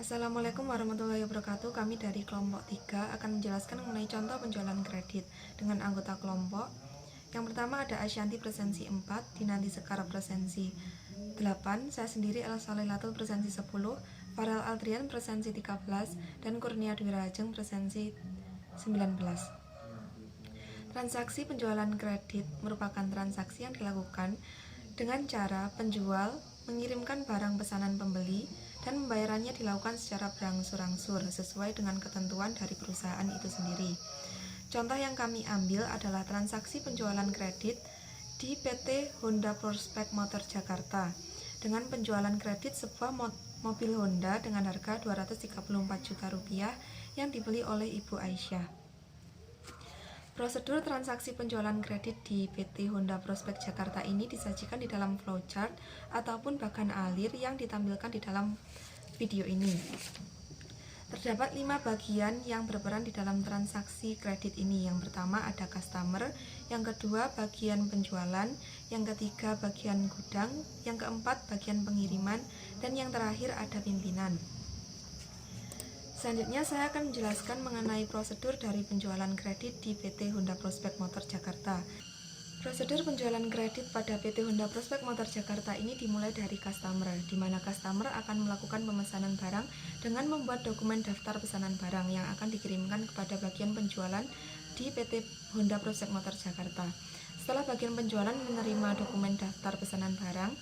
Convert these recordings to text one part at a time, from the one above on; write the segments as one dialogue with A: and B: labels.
A: Assalamualaikum warahmatullahi wabarakatuh. Kami dari kelompok 3 akan menjelaskan mengenai contoh penjualan kredit dengan anggota kelompok. Yang pertama ada Asyanti presensi 4, Dinanti Sekar presensi 8, saya sendiri Elsa Lailatul presensi 10, Farel Aldrian presensi 13, dan Kurnia Dwi Rajeng presensi 19. Transaksi penjualan kredit merupakan transaksi yang dilakukan dengan cara penjual mengirimkan barang pesanan pembeli dan pembayarannya dilakukan secara berangsur-angsur sesuai dengan ketentuan dari perusahaan itu sendiri. Contoh yang kami ambil adalah transaksi penjualan kredit di PT Honda Prospek Motor Jakarta dengan penjualan kredit sebuah mobil Honda dengan harga Rp234 juta yang dibeli oleh Ibu Aisyah. Prosedur transaksi penjualan kredit di PT Honda Prospek Jakarta ini disajikan di dalam flowchart ataupun bagan alir yang ditampilkan di dalam video ini. Terdapat 5 bagian yang berperan di dalam transaksi kredit ini. Yang pertama ada customer, yang kedua bagian penjualan, yang ketiga bagian gudang, yang keempat bagian pengiriman, dan yang terakhir ada pimpinan. Selanjutnya saya akan menjelaskan mengenai prosedur dari penjualan kredit di PT Honda Prospek Motor Jakarta. Prosedur penjualan kredit pada PT Honda Prospek Motor Jakarta ini dimulai dari customer, di mana customer akan melakukan pemesanan barang dengan membuat dokumen daftar pesanan barang yang akan dikirimkan kepada bagian penjualan di PT Honda Prospek Motor Jakarta. Setelah bagian penjualan menerima dokumen daftar pesanan barang,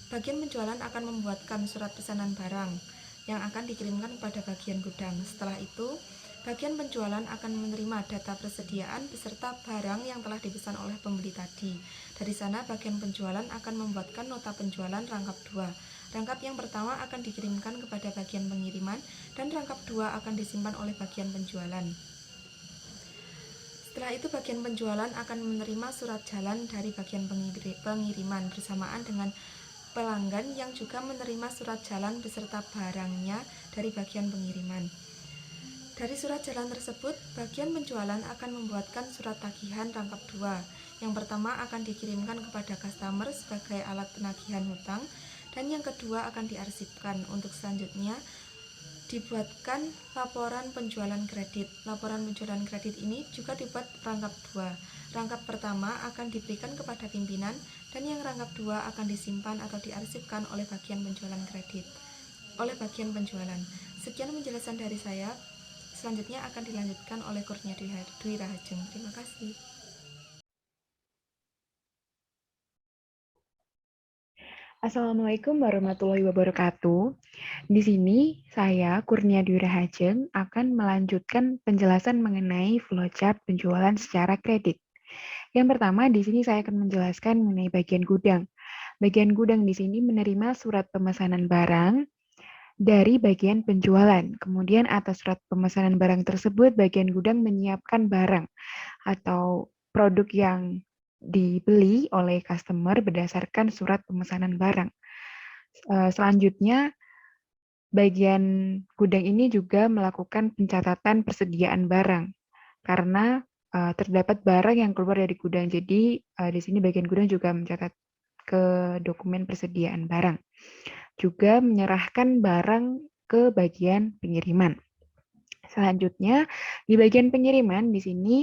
A: bagian penjualan akan membuatkan surat pesanan barang yang akan dikirimkan kepada bagian gudang. Setelah itu, bagian penjualan akan menerima data persediaan beserta barang yang telah dipesan oleh pembeli tadi. Dari sana, bagian penjualan akan membuatkan nota penjualan rangkap 2. Rangkap yang pertama akan dikirimkan kepada bagian pengiriman dan rangkap 2 akan disimpan oleh bagian penjualan. Setelah itu, bagian penjualan akan menerima surat jalan dari bagian pengiriman bersamaan dengan pelanggan yang juga menerima surat jalan beserta barangnya dari bagian pengiriman. Dari surat jalan tersebut, bagian penjualan akan membuatkan surat tagihan rangkap 2. Yang pertama akan dikirimkan kepada customer sebagai alat penagihan hutang, dan yang kedua akan diarsipkan. Untuk selanjutnya, dibuatkan laporan penjualan kredit. Laporan penjualan kredit ini juga dibuat rangkap 2. Rangkap pertama akan diberikan kepada pimpinan, dan yang rangkap 2 akan disimpan atau diarsipkan oleh bagian penjualan kredit. Penjualan. Sekian penjelasan dari saya. Selanjutnya akan dilanjutkan oleh Kurnia Dwi Rahajeng. Terima kasih.
B: Assalamualaikum warahmatullahi wabarakatuh. Di sini saya Kurnia Dwi Rahajeng akan melanjutkan penjelasan mengenai flowchart penjualan secara kredit. Yang pertama di sini saya akan menjelaskan mengenai bagian gudang. Bagian gudang di sini menerima surat pemesanan barang dari bagian penjualan. Kemudian atas surat pemesanan barang tersebut bagian gudang menyiapkan barang atau produk yang dibeli oleh customer berdasarkan surat pemesanan barang. Selanjutnya, bagian gudang ini juga melakukan pencatatan persediaan barang karena terdapat barang yang keluar dari gudang. Jadi di sini bagian gudang juga mencatat ke dokumen persediaan barang. Juga menyerahkan barang ke bagian pengiriman. Selanjutnya, di bagian pengiriman di sini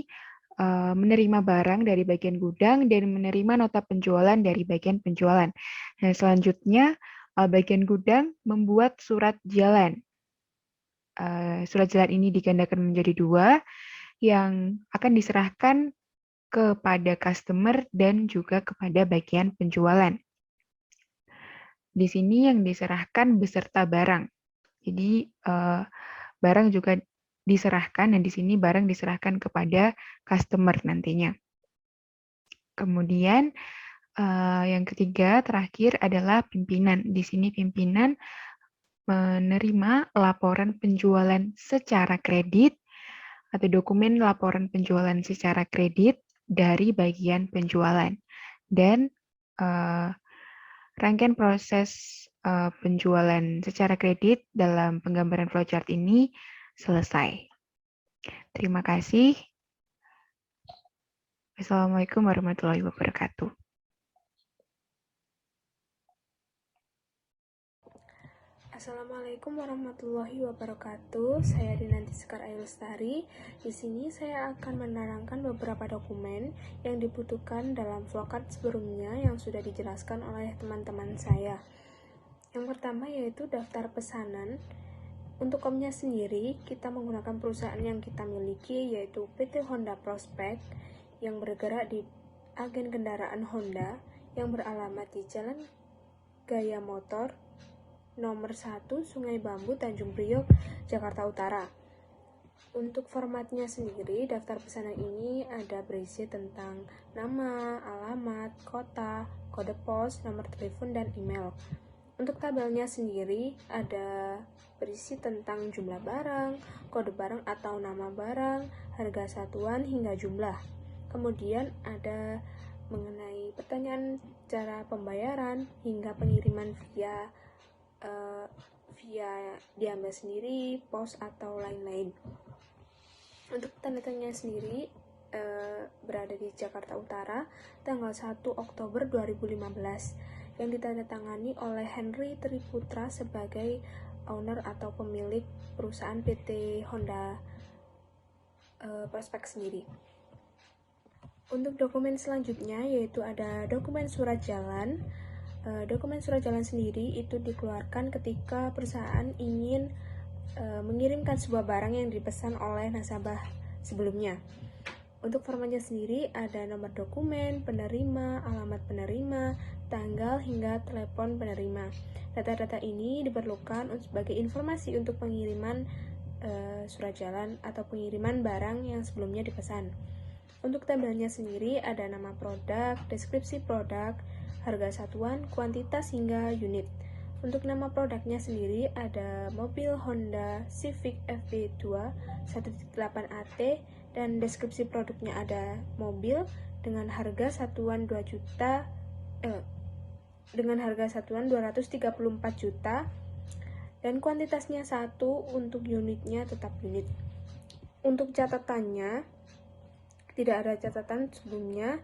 B: menerima barang dari bagian gudang dan menerima nota penjualan dari bagian penjualan. Dan selanjutnya, bagian gudang membuat surat jalan. Surat jalan ini digandakan menjadi 2 yang akan diserahkan kepada customer dan juga kepada bagian penjualan. Di sini yang diserahkan beserta barang. Jadi barang juga diserahkan dan di sini barang diserahkan kepada customer nantinya. Kemudian yang ketiga terakhir adalah pimpinan. Di sini pimpinan menerima laporan penjualan secara kredit atau dokumen laporan penjualan secara kredit dari bagian penjualan. Dan rangkaian proses penjualan secara kredit dalam penggambaran flowchart ini selesai. Terima kasih. Assalamualaikum warahmatullahi wabarakatuh.
C: Assalamualaikum warahmatullahi wabarakatuh. Saya Dinanti Sekar Ayu Lestari. Di sini saya akan menerangkan beberapa dokumen yang dibutuhkan dalam flowcard sebelumnya yang sudah dijelaskan oleh teman-teman saya. Yang pertama yaitu daftar pesanan. Untuk komnya sendiri, kita menggunakan perusahaan yang kita miliki yaitu PT Honda Prospect yang bergerak di agen kendaraan Honda yang beralamat di Jalan Gaya Motor nomor 1 Sungai Bambu, Tanjung Priok, Jakarta Utara. Untuk formatnya sendiri, daftar pesanan ini ada berisi tentang nama, alamat, kota, kode pos, nomor telepon, dan email. Untuk tabelnya sendiri ada berisi tentang jumlah barang, kode barang atau nama barang, harga satuan hingga jumlah. Kemudian ada mengenai pertanyaan cara pembayaran hingga pengiriman via diambil sendiri, pos atau lain-lain. Untuk tanda tanya sendiri berada di Jakarta Utara tanggal 1 Oktober 2015 yang ditandatangani oleh Henry Triputra sebagai owner atau pemilik perusahaan PT Honda Prospect sendiri. Untuk dokumen selanjutnya yaitu ada dokumen surat jalan. Dokumen surat jalan sendiri itu dikeluarkan ketika perusahaan ingin mengirimkan sebuah barang yang dipesan oleh nasabah sebelumnya. Untuk formatnya sendiri ada nomor dokumen, penerima, alamat penerima, tanggal hingga telepon penerima. Data-data ini diperlukan sebagai informasi untuk pengiriman surat jalan atau pengiriman barang yang sebelumnya dipesan. Untuk tabelnya sendiri ada nama produk, deskripsi produk, harga satuan, kuantitas hingga unit. Untuk nama produknya sendiri ada mobil Honda Civic FB2 1.8 AT dan deskripsi produknya ada mobil dengan harga satuan 234 juta dan kuantitasnya 1, untuk unitnya tetap unit. Untuk catatannya tidak ada catatan sebelumnya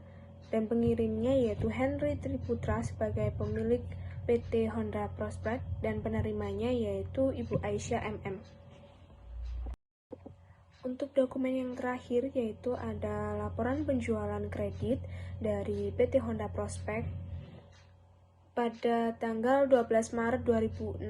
C: dan pengirimnya yaitu Henry Triputra sebagai pemilik PT Honda Prospect dan penerimanya yaitu Ibu Aisyah MM. Untuk dokumen yang terakhir yaitu ada laporan penjualan kredit dari PT Honda Prospect pada tanggal 12 Maret 2016.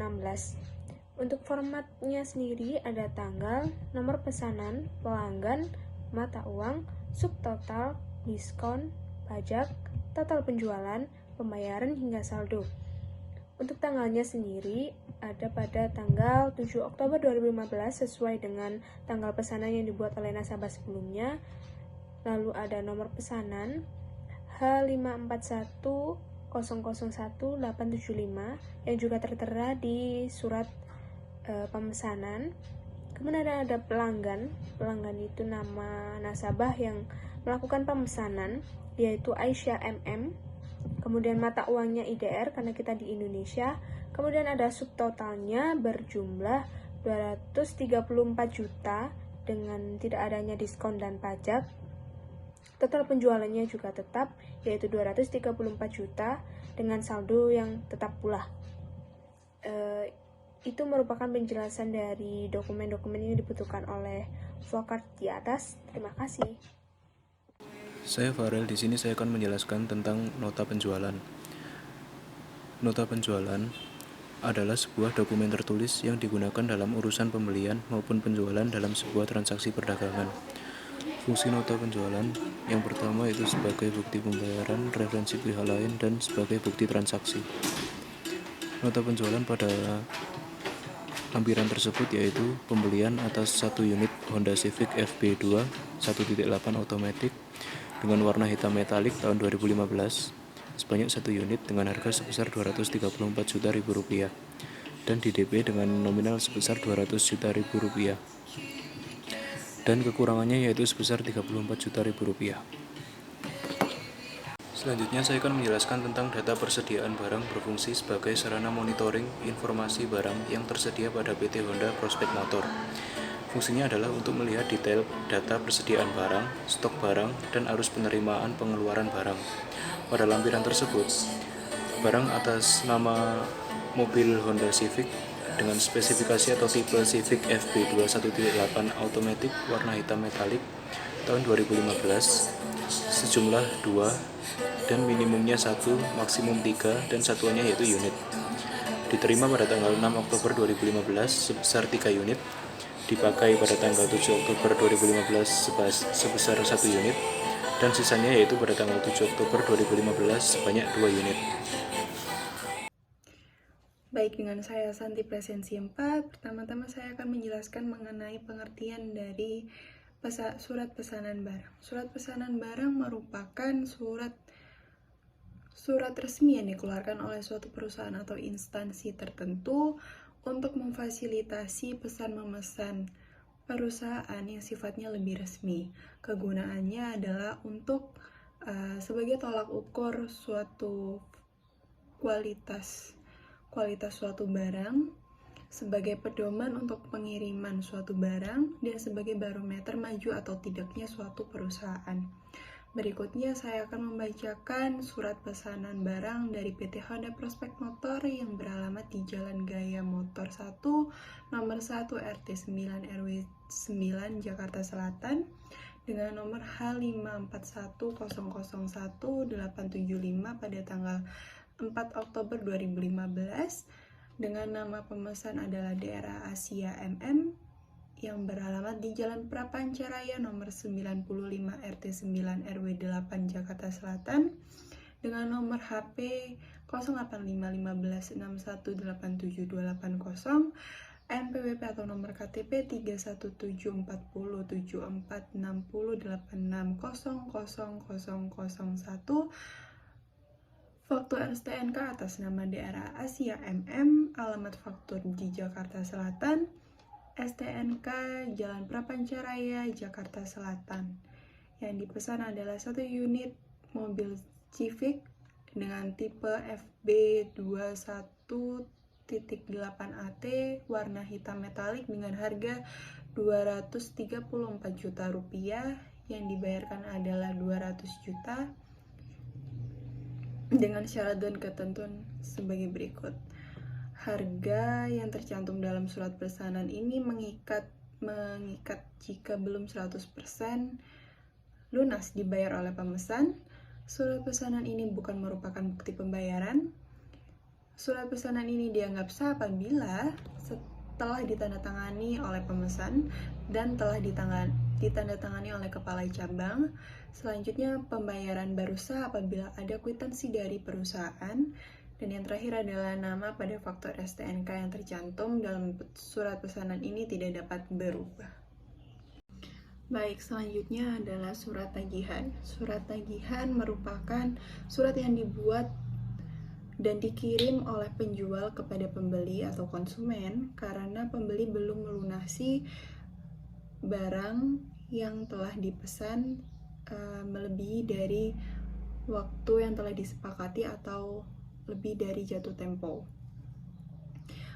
C: Untuk formatnya sendiri ada tanggal, nomor pesanan, pelanggan, mata uang, subtotal, diskon, pajak, total penjualan, pembayaran hingga saldo. Untuk tanggalnya sendiri ada pada tanggal 7 Oktober 2015 sesuai dengan tanggal pesanan yang dibuat oleh nasabah sebelumnya. Lalu ada nomor pesanan H5410011875 yang juga tertera di surat pemesanan. Kemudian ada pelanggan itu nama nasabah yang melakukan pemesanan yaitu Aisyah MM, kemudian mata uangnya IDR karena kita di Indonesia, kemudian ada subtotalnya berjumlah 234 juta dengan tidak adanya diskon dan pajak. Total penjualannya juga tetap yaitu 234 juta dengan saldo yang tetap pula. Itu merupakan penjelasan dari dokumen-dokumen yang dibutuhkan oleh flowcard di atas. Terima kasih.
D: Saya Farel, di sini saya akan menjelaskan tentang nota penjualan. Nota penjualan adalah sebuah dokumen tertulis yang digunakan dalam urusan pembelian maupun penjualan dalam sebuah transaksi perdagangan. Fungsi nota penjualan yang pertama itu sebagai bukti pembayaran, referensi pihak lain, dan sebagai bukti transaksi. Nota penjualan pada lampiran tersebut yaitu pembelian atas 1 unit Honda Civic FB2 1.8 automatic dengan warna hitam metalik tahun 2015 sebanyak 1 unit dengan harga sebesar Rp234 juta dan di-DP dengan nominal sebesar Rp200 juta dan kekurangannya yaitu sebesar Rp34 juta. Selanjutnya saya akan menjelaskan tentang data persediaan barang berfungsi sebagai sarana monitoring informasi barang yang tersedia pada PT Honda Prospect Motor. Fungsinya adalah untuk melihat detail data persediaan barang, stok barang, dan arus penerimaan pengeluaran barang. Pada lampiran tersebut, barang atas nama mobil Honda Civic dengan spesifikasi atau tipe Civic FB 21.8 Automatic warna hitam metalik tahun 2015 sejumlah 2 dan minimumnya 1, maksimum 3 dan satuannya yaitu unit. Diterima pada tanggal 6 Oktober 2015 sebesar 3 unit, dipakai pada tanggal 7 Oktober 2015 sebesar 1 unit, dan sisanya yaitu pada tanggal 7 Oktober 2015 sebanyak 2 unit.
E: Baik, dengan saya Santi Presensi 4, pertama-tama saya akan menjelaskan mengenai pengertian dari surat pesanan barang. Surat pesanan barang merupakan surat resmi yang dikeluarkan oleh suatu perusahaan atau instansi tertentu untuk memfasilitasi pesan memesan perusahaan yang sifatnya lebih resmi. Kegunaannya adalah untuk sebagai tolak ukur suatu kualitas suatu barang, sebagai pedoman untuk pengiriman suatu barang, dan sebagai barometer maju atau tidaknya suatu perusahaan. Berikutnya saya akan membacakan surat pesanan barang dari PT Honda Prospek Motor yang beralamat di Jalan Gaya Motor 1, nomor 1 RT 9 RW 9 Jakarta Selatan dengan nomor H541001875 pada tanggal 4 Oktober 2015 dengan nama pemesan adalah daerah Asia MM yang beralamat di Jalan Prapancaraya nomor 95 RT 9 RW 8 Jakarta Selatan dengan nomor HP 085516187280 NPWP atau nomor KTP 31740746086000001 faktur STNK atas nama daerah Asia MM, alamat faktur di Jakarta Selatan, STNK Jalan Prapancaraya, Jakarta Selatan. Yang dipesan adalah 1 unit mobil Civic dengan tipe FB 21.8AT warna hitam metalik dengan harga Rp234 juta yang dibayarkan adalah 200 juta dengan syarat dan ketentuan sebagai berikut. Harga yang tercantum dalam surat pesanan ini mengikat jika belum 100% lunas dibayar oleh pemesan. Surat pesanan ini bukan merupakan bukti pembayaran. Surat pesanan ini dianggap sah apabila telah ditandatangani oleh pemesan dan telah ditandatangani oleh kepala cabang. Selanjutnya, pembayaran baru sah apabila ada kwitansi dari perusahaan. Dan yang terakhir adalah nama pada faktur STNK yang tercantum dalam surat pesanan ini tidak dapat berubah. Baik, selanjutnya adalah surat tagihan. Surat tagihan merupakan surat yang dibuat dan dikirim oleh penjual kepada pembeli atau konsumen karena pembeli belum melunasi barang yang telah dipesan melebihi dari waktu yang telah disepakati atau lebih dari jatuh tempo.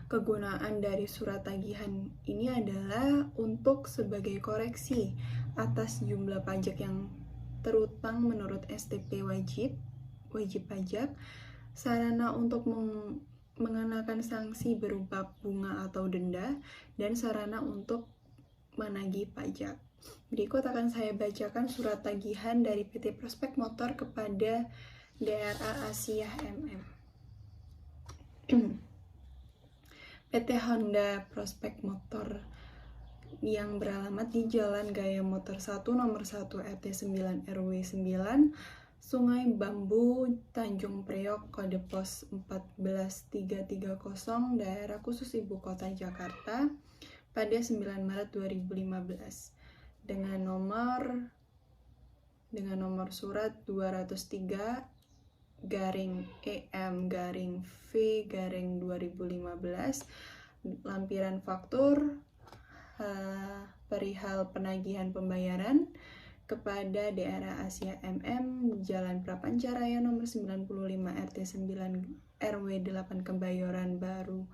E: Kegunaan dari surat tagihan ini adalah untuk sebagai koreksi atas jumlah pajak yang terutang menurut STP wajib pajak, sarana untuk mengenakan sanksi berupa bunga atau denda, dan sarana untuk menagih pajak. Berikut akan saya bacakan surat tagihan dari PT Prospek Motor kepada DRA Asia MM. PT Honda Prospek Motor yang beralamat di Jalan Gaya Motor 1 nomor 1 RT 9 RW 9 Sungai Bambu Tanjung Priok kode pos 14330 daerah khusus Ibu Kota Jakarta pada 9 Maret 2015 dengan nomor surat 203 EM-V-2015 lampiran faktur perihal penagihan pembayaran kepada daerah Asia MM Jalan Prapancaraya nomor 95 RT 9 RW 8 Kebayoran Baru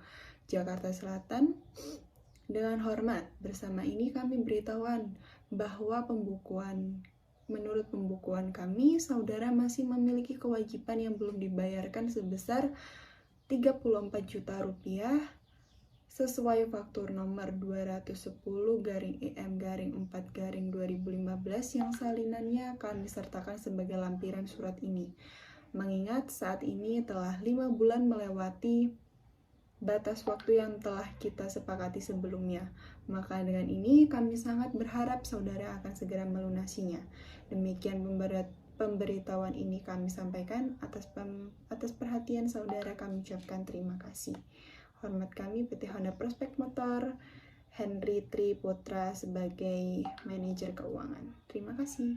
E: Jakarta Selatan. Dengan hormat, bersama ini kami beritahuan bahwa menurut pembukuan kami, saudara masih memiliki kewajiban yang belum dibayarkan sebesar Rp34 juta sesuai faktur nomor 210/EM/4/2015 yang salinannya kami sertakan sebagai lampiran surat ini. Mengingat saat ini telah 5 bulan melewati batas waktu yang telah kita sepakati sebelumnya, maka dengan ini kami sangat berharap saudara akan segera melunasinya. Demikian pemberitahuan ini kami sampaikan. Atas perhatian saudara kami ucapkan terima kasih. Hormat kami PT Honda Prospek Motor, Henry Tri Putra sebagai manajer keuangan. Terima kasih.